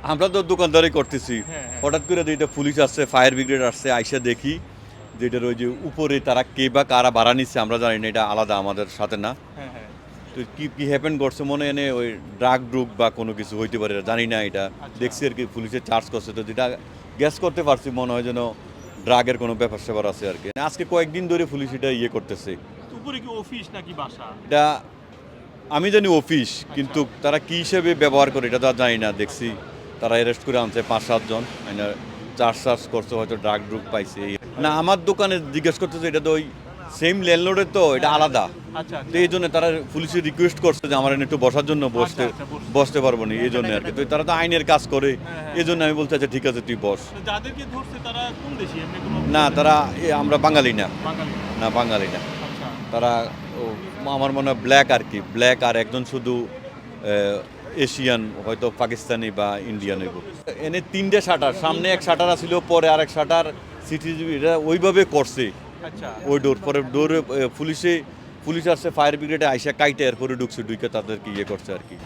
আমরা তো দোকানদারি করতেছি, হ্যাঁ, হ্যাঁ। হঠাৎ করে যে এটা পুলিশ আসছে, ফায়ার ব্রিগেড আসছে, আইসা দেখি যে এটার ওই যে উপরে তারা কে বা কারা ভাড়া নিচ্ছে আমরা জানি না, এটা আলাদা আমাদের সাথে না। হ্যাঁ, হ্যাঁ। তো কি কি হ্যাপেন করছে মনে এনে ওই ড্রাগ ড্রুগ বা কোনো কিছু হইতে পারে, জানি না এটা। আচ্ছা। দেখছি আর কি পুলিশে চার্জ করছে, তো যেটা গ্যাস করতে পারছি মনে হয় যেন ড্রাগের কোনো ব্যাপার স্যাপার আছে আর কি। আজকে কয়েকদিন ধরে পুলিশ এটা ইয়ে করতেছে। উপরে কি অফিস নাকি বাসা? এটা আমি জানি অফিস, কিন্তু তারা কি হিসেবে ব্যবহার করে এটা তো আর জানি না। দেখছি তারা অ্যারেস্ট করে আনছে 5-7 জন, চার্জ করছে, হয়তো ড্রাগ ড্রুগ পাইছে। না, আমার দোকানে জিজ্ঞেস করতেছে, এটা তো ওই সেম ল্যান্ডলর্ডের, তো এটা আলাদা। আচ্ছা, তো এই জন্য তারা পুলিশে রিকোয়েস্ট করছে যে আমার এনে একটু বসার জন্য, আচ্ছা, বসতে পারবো না, এই জন্য আর কি। তো তারা তো আইনের কাজ করে, হ্যাঁ। এই জন্য আমি বলতে আচ্ছা ঠিক আছে তুই বস। তো যাদেরকে ধরছে তারা কোন দেশি? এমনি কোনো না, তারা আমরা বাঙালি না, বাঙালি? না বাঙালি না। আচ্ছা। তারা আমার মনে হয় ব্ল্যাক আর কি, ব্ল্যাক, আর একজন শুধু এশিয়ান, হয়তো পাকিস্তানি বা ইন্ডিয়ান হইব। এনে 3টে শাটার, সামনে এক শাটার আছিল, পরে আর এক শাটার সিটিজিবি এটা ওইভাবে করছে। আচ্ছা। ওই ডোর পরে ডোরে পুলিশ আসছে, ফায়ার ব্রিগেডে আইসা কাইটে এরপরে ঢুকছে, ঢুকে তাদেরকে ইয়ে করছে আর কি।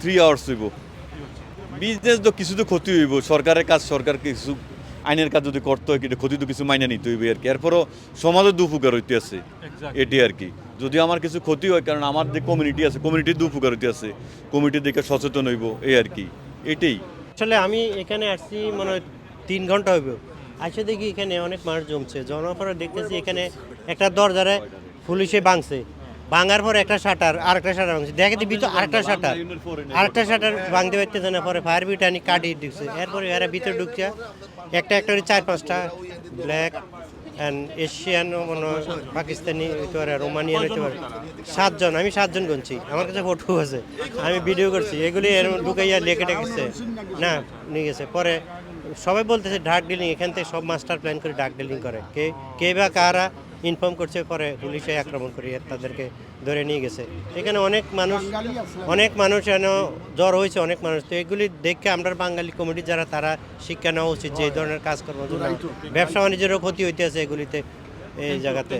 3 আওয়ার্স হইব। বিজনেস তো কিছু তো ক্ষতি হইব, সরকারের কাজ, সরকার কিছু আইনের কাজ যদি করতে হয়, কিন্তু ক্ষতি তো কিছু মাইনে নিতে হইবে আর কি। এরপরও সমাজের দুপকার হইতে আছে, Exactly. এটি আর কি। যদি আমার কিছু ক্ষতি হয়, কারণ আমার যে কমিউনিটি আছে, কমিউনিটির দুপকার হইতে আছে, কমিটি দেখে সচেতন হইব, এই আর কি, এটাই। আসলে আমি এখানে আসছি মনে হয় 3 ঘন্টা হইব। আসে দেখি এখানে অনেক মানুষ জমছে, জমার পরে দেখতেছি এখানে একটা দরজারে পুলিশে ভাঙছে, ভাঙার পরে একটা শাটার, আরেকটা শাটার ভাঙছে, দেখে দিবি তো আরেকটা শাটার ভাঙতে পারতেছে না, পরে ফায়ার ব্রিগেড আনি কাটিয়ে ঢুকছে। এরপরে এরা ভিতরে ঢুকছে, একটা করে 4-5টা ব্ল্যাক অ্যান্ড এশিয়ান, মনে হয় পাকিস্তানি হইতে পারে, রোমানিয়ান হইতে পারে। 7 জন, আমি 7 জন গুনছি, আমার কাছে ফটো আছে, আমি ভিডিও করছি। এগুলি এর ঢুকাইয়া লেকে টেকেছে না, নিয়ে গেছে। পরে সবাই বলতেছে ড্রাগ ডিলিং, এখান থেকে সব মাস্টার প্ল্যান করে ড্রাগ ডিলিং করে, কে বা কারা ইনফর্ম করছে, পরে পুলিশে আক্রমণ করে তাদেরকে ধরে নিয়ে গেছে। এখানে অনেক মানুষ যেন জ্বর হয়েছে, অনেক মানুষ। তো এগুলি দেখে আমরা বাঙালি কমিটি যারা, তারা শিক্ষা নেওয়া উচিত যে এই ধরনের কাজকর্ম, ব্যবসা বাণিজ্যেরও ক্ষতি হইতে আছে এগুলিতে, এই জায়গাতে।